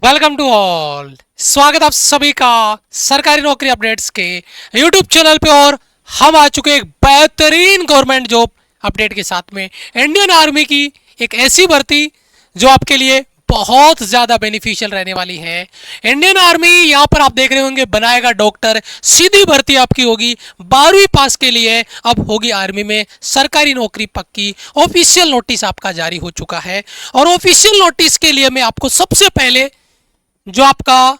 Welcome to all. स्वागत आप सभी का सरकारी नौकरी अपडेट्स के यूट्यूब चैनल पे। और हम आ चुके एक बेहतरीन गवर्नमेंट जॉब अपडेट के साथ में। इंडियन आर्मी की एक ऐसी भर्ती जो आपके लिए बहुत ज़्यादा बेनिफिशियल रहने वाली है। इंडियन आर्मी यहाँ पर आप देख रहे होंगे बनाएगा डॉक्टर। सीधी भर्ती आपकी होगी 12वीं पास के लिए। अब होगी आर्मी में सरकारी नौकरी पक्की। ऑफिशियल नोटिस आपका जारी हो चुका है और ऑफिशियल नोटिस के लिए मैं आपको सबसे पहले जो आपका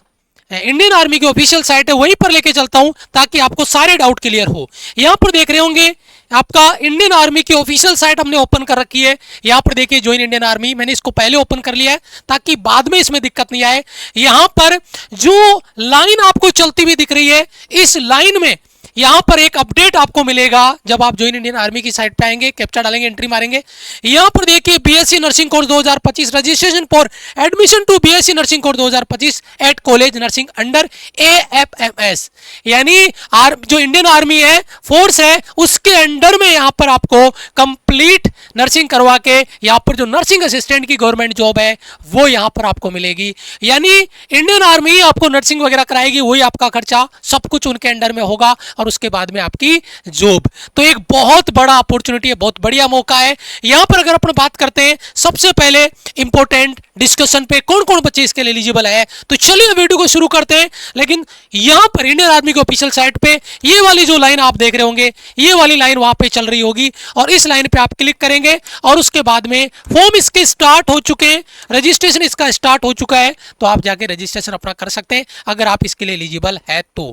इंडियन आर्मी की ऑफिशियल साइट है वहीं पर लेके चलता हूं ताकि आपको सारे डाउट क्लियर हो। यहां पर देख रहे होंगे आपका इंडियन आर्मी की ऑफिशियल साइट हमने ओपन कर रखी है। यहां पर देखिए ज्वाइन इंडियन आर्मी, मैंने इसको पहले ओपन कर लिया है ताकि बाद में इसमें दिक्कत नहीं आए। यहां पर जो लाइन आपको चलती हुई दिख रही है, इस लाइन में यहां पर एक अपडेट आपको मिलेगा जब आप ज्वाइन इंडियन आर्मी की साइट पे आएंगे, कैप्चा डालेंगे, एंट्री मारेंगे। यहां पर देखिए BSc nursing course 2025 registration for admission to BSc nursing course 2025 at college nursing under AFMS, यानी जो इंडियन आर्मी है, फोर्स है, उसके अंडर में यहां पर आपको कंप्लीट नर्सिंग करवा के यहां पर जो नर्सिंग असिस्टेंट की गवर्नमेंट जॉब है वो यहां पर आपको मिलेगी। यानी इंडियन आर्मी आपको नर्सिंग वगैरह कराएगी, वही आपका खर्चा सब कुछ उनके अंडर में होगा और उसके बाद में आपकी जॉब। तो एक बहुत बड़ा अपॉर्चुनिटी है, बहुत बढ़िया मौका है। यहां पर अगर अपन बात करते हैं सबसे पहले इंपॉर्टेंट डिस्कशन पे कौन कौन बच्चे इसके लिए एलिजिबल है, तो चलिए वीडियो को शुरू करते हैं। लेकिन यहां पर इंडियन आर्मी की ऑफिशियल साइट पे ये वाली जो लाइन आप देख रहे होंगे, ये वाली लाइन वहां पे चल रही होगी और इस लाइन पे आप क्लिक करेंगे और उसके बाद में फॉर्म इसके स्टार्ट हो चुके हैं, रजिस्ट्रेशन इसका स्टार्ट हो चुका है, तो आप जाके रजिस्ट्रेशन अपना कर सकते हैं अगर आप इसके लिए एलिजिबल है तो।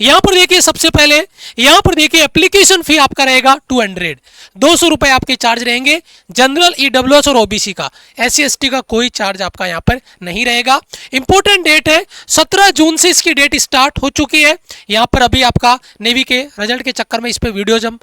यहां पर देखिए सबसे पहले यहां पर देखिए एप्लीकेशन फी आपका रहेगा 200 रुपए आपके चार्ज रहेंगे। जनरल, ईडब्ल्यूएस और ओबीसी का, एससी एसटी का कोई चार्ज आपका यहां पर नहीं रहेगा। इंपॉर्टेंट डेट है 17 जून से इसकी डेट स्टार्ट हो चुकी है। यहां पर अभी आपका नेवी के रिजल्ट के चक्कर में इस पे वीडियोज हम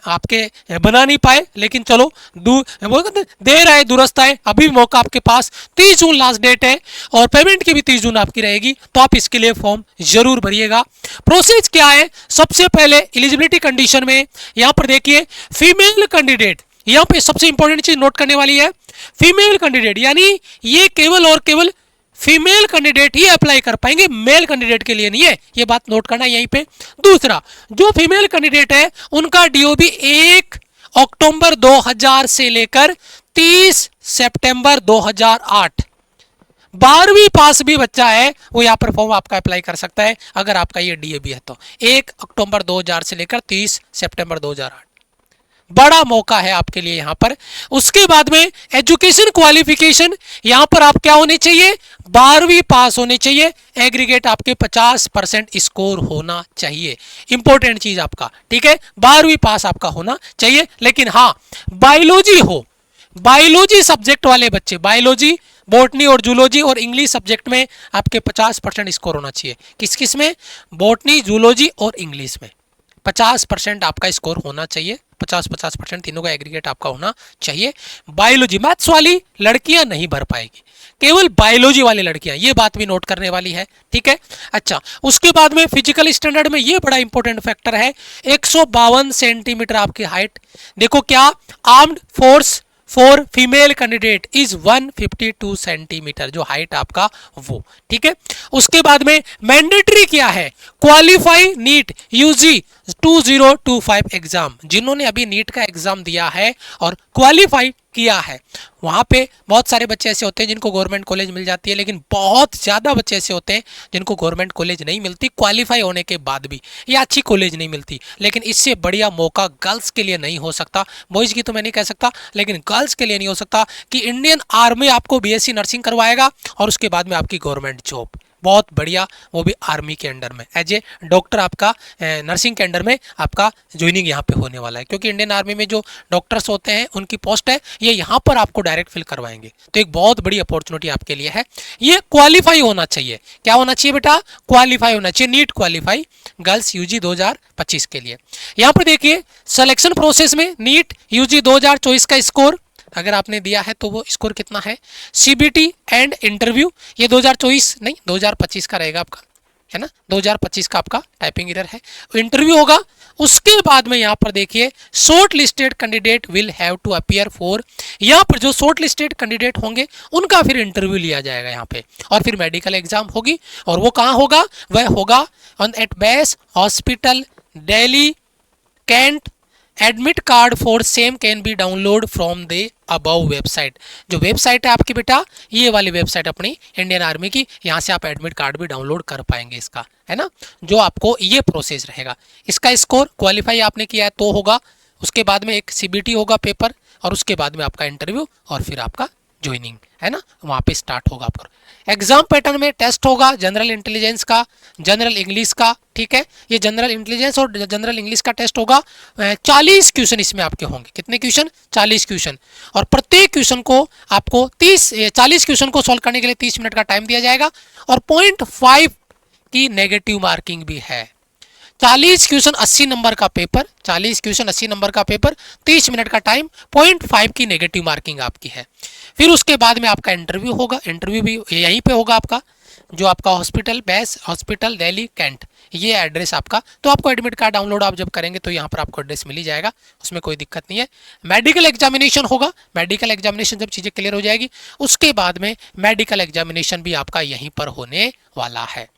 आपके बना नहीं पाए, लेकिन चलो देर आए दुरुस्त आए, अभी मौका आपके पास। 30 जून लास्ट डेट है और पेमेंट की भी 30 जून आपकी रहेगी, तो आप इसके लिए फॉर्म जरूर भरिएगा। प्रोसेस क्या है, सबसे पहले एलिजिबिलिटी कंडीशन में यहां पर देखिए फीमेल कैंडिडेट, यहां पे सबसे इंपॉर्टेंट चीज नोट करने वाली है, फीमेल कैंडिडेट, यानी ये केवल और केवल फीमेल कैंडिडेट ही अप्लाई कर पाएंगे, मेल कैंडिडेट के लिए नहीं है, ये बात नोट करना है यहीं पे। दूसरा, जो फीमेल कैंडिडेट है उनका डीओबी 1 अक्टूबर 2000 से लेकर 30 सितंबर 2008, 12वीं पास भी बच्चा है वो यहाँ पर फॉर्म आपका अप्लाई कर सकता है अगर आपका ये डीएबी है तो। 1 अक्टूबर 2000 से लेकर 30 सितंबर 2008, बड़ा मौका है आपके लिए यहाँ पर। उसके बाद में एजुकेशन क्वालिफिकेशन, यहाँ पर आप क्या होने चाहिए, 12वीं पास होने चाहिए, एग्रीगेट आपके 50% स्कोर होना चाहिए। इंपॉर्टेंट चीज आपका, ठीक है, 12वीं पास आपका होना चाहिए। लेकिन हाँ, बायोलॉजी हो, बायोलॉजी सब्जेक्ट वाले बच्चे, बायोलॉजी, बॉटनी और जूलॉजी और इंग्लिश सब्जेक्ट में आपके 50% स्कोर होना चाहिए। किस किस में, बॉटनी, जूलॉजी और इंग्लिश में 50% आपका स्कोर होना चाहिए। 50-50% तीनों का एग्रीगेट आपका होना चाहिए। बायोलॉजी, मैथ्स वाली लड़कियां नहीं भर पाएगी, केवल बायोलॉजी वाली लड़कियां, ये बात भी नोट करने वाली है, ठीक है। अच्छा, उसके बाद में फिजिकल स्टैंडर्ड में ये बड़ा इंपॉर्टेंट फैक्टर है, 152 सेंटीमीटर आपकी हाइट। देखो क्या, armed force for female candidate is 152 centimetre, जो हाइट आपका वो, ठीक है। उसके बाद में मैंडेटरी क्या है, क्वालिफाई नीट यूजी 2025 एग्जाम, जिन्होंने अभी नीट का एग्जाम दिया है और क्वालिफाई किया है, वहां पे बहुत सारे बच्चे ऐसे होते हैं जिनको गवर्नमेंट कॉलेज मिल जाती है, लेकिन बहुत ज्यादा बच्चे ऐसे होते हैं जिनको गवर्नमेंट कॉलेज नहीं मिलती क्वालिफाई होने के बाद भी, या अच्छी कॉलेज नहीं मिलती। लेकिन इससे बढ़िया मौका गर्ल्स के लिए नहीं हो सकता, बॉयज की तो मैं नहीं कह सकता, लेकिन गर्ल्स के लिए नहीं हो सकता कि इंडियन आर्मी आपको बीएससी नर्सिंग करवाएगा और उसके बाद में आपकी गवर्नमेंट जॉब, बहुत बढ़िया, वो भी आर्मी के अंडर में एज ए डॉक्टर, आपका नर्सिंग के अंडर में आपका ज्वाइनिंग यहाँ पे होने वाला है। क्योंकि इंडियन आर्मी में जो डॉक्टर्स होते हैं उनकी पोस्ट है, ये यहाँ पर आपको डायरेक्ट फिल करवाएंगे, तो एक बहुत बड़ी अपॉर्चुनिटी आपके लिए है। ये क्वालिफाई होना चाहिए, क्या होना चाहिए बेटा, क्वालिफाई होना चाहिए, नीट क्वालिफाई, गर्ल्स यूजी 2025 के लिए। यहाँ पर देखिए सिलेक्शन प्रोसेस में नीट यूजी 2024 का स्कोर अगर आपने दिया है तो वो स्कोर कितना है, सीबीटी एंड इंटरव्यू, ये 2024 नहीं 2025 का रहेगा आपका, है ना, 2025 का आपका टाइपिंग एरर है। इंटरव्यू होगा, उसके बाद में यहाँ पर देखिए short listed candidate will have to appear for, यहाँ पर जो शॉर्ट लिस्टेड कैंडिडेट होंगे उनका फिर इंटरव्यू लिया जाएगा यहाँ पे, और फिर मेडिकल एग्जाम होगी। और वो कहाँ होगा, वह होगा on at base hospital Delhi Cantt. Admit card for same can be download from the above website. जो वेबसाइट है आपकी बेटा, ये वाली वेबसाइट अपनी इंडियन आर्मी की, यहाँ से आप एडमिट कार्ड भी डाउनलोड कर पाएंगे इसका, है ना। जो आपको ये प्रोसेस रहेगा, इसका स्कोर क्वालिफाई आपने किया है तो होगा, उसके बाद में एक सीबीटी होगा पेपर, और उसके बाद में आपका इंटरव्यू, और फिर आपका ज्वाइनिंग, है ना, वहाँ पे स्टार्ट होगा आपका। एग्जाम पैटर्न में टेस्ट होगा जनरल इंटेलिजेंस का, जनरल इंग्लिश का, ठीक है। ये जनरल इंटेलिजेंस और जनरल इंग्लिश का टेस्ट होगा। 40 क्वेश्चन इसमें आपके होंगे। कितने क्वेश्चन? 40 क्वेश्चन। और प्रत्येक क्वेश्चन को आपको 40 क्वेश्चन को सॉल्व करने के लिए 30 मिनट का टाइम दिया जाएगा, और 0.5 की नेगेटिव मार्किंग भी है। 40 क्वेश्चन 80 नंबर का पेपर, 40 क्वेश्चन 80 नंबर का पेपर, 30 मिनट का टाइम, 0.5 की नेगेटिव मार्किंग आपकी है। फिर उसके बाद में आपका इंटरव्यू होगा, इंटरव्यू भी यहीं पे होगा आपका, जो आपका hospital base hospital Delhi Cantt, ये एड्रेस आपका। तो आपको एडमिट कार्ड डाउनलोड आप जब करेंगे तो यहाँ पर आपको एड्रेस मिल ही जाएगा, उसमें कोई दिक्कत नहीं है। मेडिकल एग्जामिनेशन होगा, मेडिकल एग्जामिनेशन जब चीज़ें क्लियर हो जाएगी उसके बाद में मेडिकल एग्जामिनेशन भी आपका यहीं पर होने वाला है।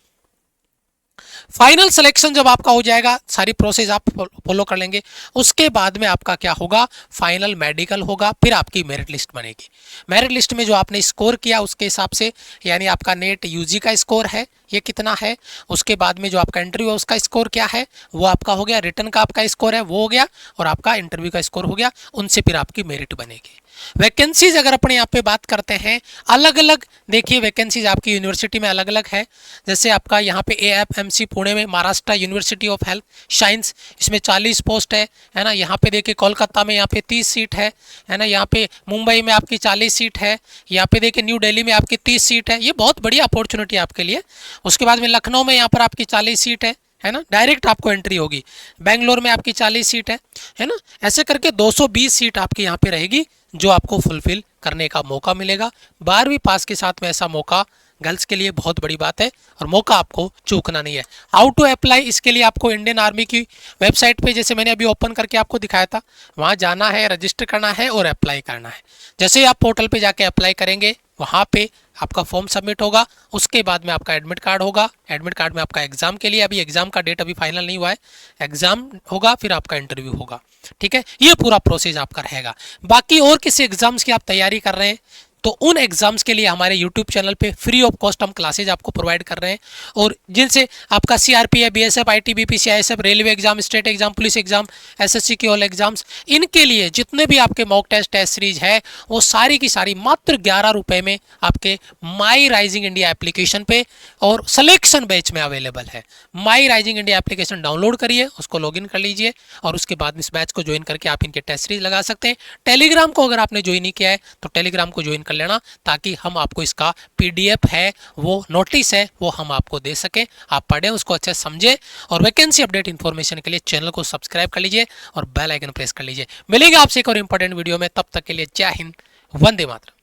फाइनल सिलेक्शन जब आपका हो जाएगा, सारी प्रोसेस आप फॉलो कर लेंगे, उसके बाद में आपका क्या होगा, फाइनल मेडिकल होगा, फिर आपकी मेरिट लिस्ट बनेगी। मेरिट लिस्ट में जो आपने स्कोर किया उसके हिसाब से, यानी आपका नेट यूजी का स्कोर है ये कितना है, उसके बाद में जो आपका इंटरव्यू है उसका स्कोर क्या है वो आपका हो गया, रिटर्न का आपका स्कोर है वो हो गया, और आपका इंटरव्यू का स्कोर हो गया, उनसे फिर आपकी मेरिट बनेगी। वैकेंसीज अगर अपने यहाँ पे बात करते हैं, अलग अलग देखिए वैकेंसीज आपकी यूनिवर्सिटी में अलग अलग है। जैसे आपका यहाँ पे AFMC पुणे में, Maharashtra university of health science, इसमें 40 पोस्ट है ना। यहाँ पे देखिए कोलकाता में यहाँ पे 30 सीट है ना। यहाँ पे मुंबई में आपकी 40 सीट है। यहाँ पे देखिए न्यू दिल्ली में आपकी 30 सीट है। ये बहुत बड़ी अपॉर्चुनिटी है आपके लिए। उसके बाद में लखनऊ में यहाँ पर आपकी 40 सीट है ना, डायरेक्ट आपको एंट्री होगी। बेंगलोर में आपकी 40 सीट है ना। ऐसे करके 220 सीट आपकी यहाँ पे रहेगी जो आपको फुलफिल करने का मौका मिलेगा। 12वीं पास के साथ में ऐसा मौका गर्ल्स के लिए बहुत बड़ी बात है, और मौका आपको चूकना नहीं है। हाउ टू अप्लाई, इसके लिए आपको इंडियन आर्मी की वेबसाइट पे, जैसे मैंने अभी ओपन करके आपको दिखाया था, वहाँ जाना है, रजिस्टर करना है और अप्लाई करना है। जैसे ही आप पोर्टल पे जाके अप्लाई करेंगे, वहाँ पे आपका फॉर्म सबमिट होगा, उसके बाद में आपका एडमिट कार्ड होगा। एडमिट कार्ड में आपका एग्जाम के लिए, अभी एग्जाम का डेट अभी फाइनल नहीं हुआ है, एग्जाम होगा, फिर आपका इंटरव्यू होगा, ठीक है। ये पूरा प्रोसेस आपका रहेगा। बाकी और किसी एग्जाम्स की आप तैयारी कर रहे हैं तो उन एग्जाम्स के लिए हमारे यूट्यूब चैनल पे फ्री ऑफ कॉस्ट हम क्लासेज आपको प्रोवाइड कर रहे हैं, और जिनसे आपका CRPF, BSF, ITBP, CISF, railway exam, state exam, police exam, SSC के ऑल एग्जाम्स, इनके लिए जितने भी आपके मॉक टेस्ट सीरीज है वो सारी की सारी मात्र 11 रुपये में आपके माई राइजिंग इंडिया एप्लीकेशन पे और सिलेक्शन बैच में अवेलेबल है। माई राइजिंग इंडिया एप्लीकेशन डाउनलोड करिए, उसको लॉगिन कर लीजिए, और उसके बाद इस बैच को ज्वाइन करके आप इनके टेस्ट सीरीज लगा सकते हैं। टेलीग्राम को अगर आपने ज्वाइन नहीं किया है तो टेलीग्राम को ज्वाइन कर लेना, ताकि हम आपको इसका PDF है, वो नोटिस है, वो हम आपको दे सके, आप पढ़ें, उसको अच्छे से समझें, और वैकेंसी अपडेट इन्फॉर्मेशन के लिए चैनल को सब्सक्राइब कर लीजिए और बेल आइकन प्रेस कर लीजिए। मिलेंगे आपसे एक और इंपॉर्टेंट वीडियो में, तब तक के लिए जय हिंद, वंदे मातरम।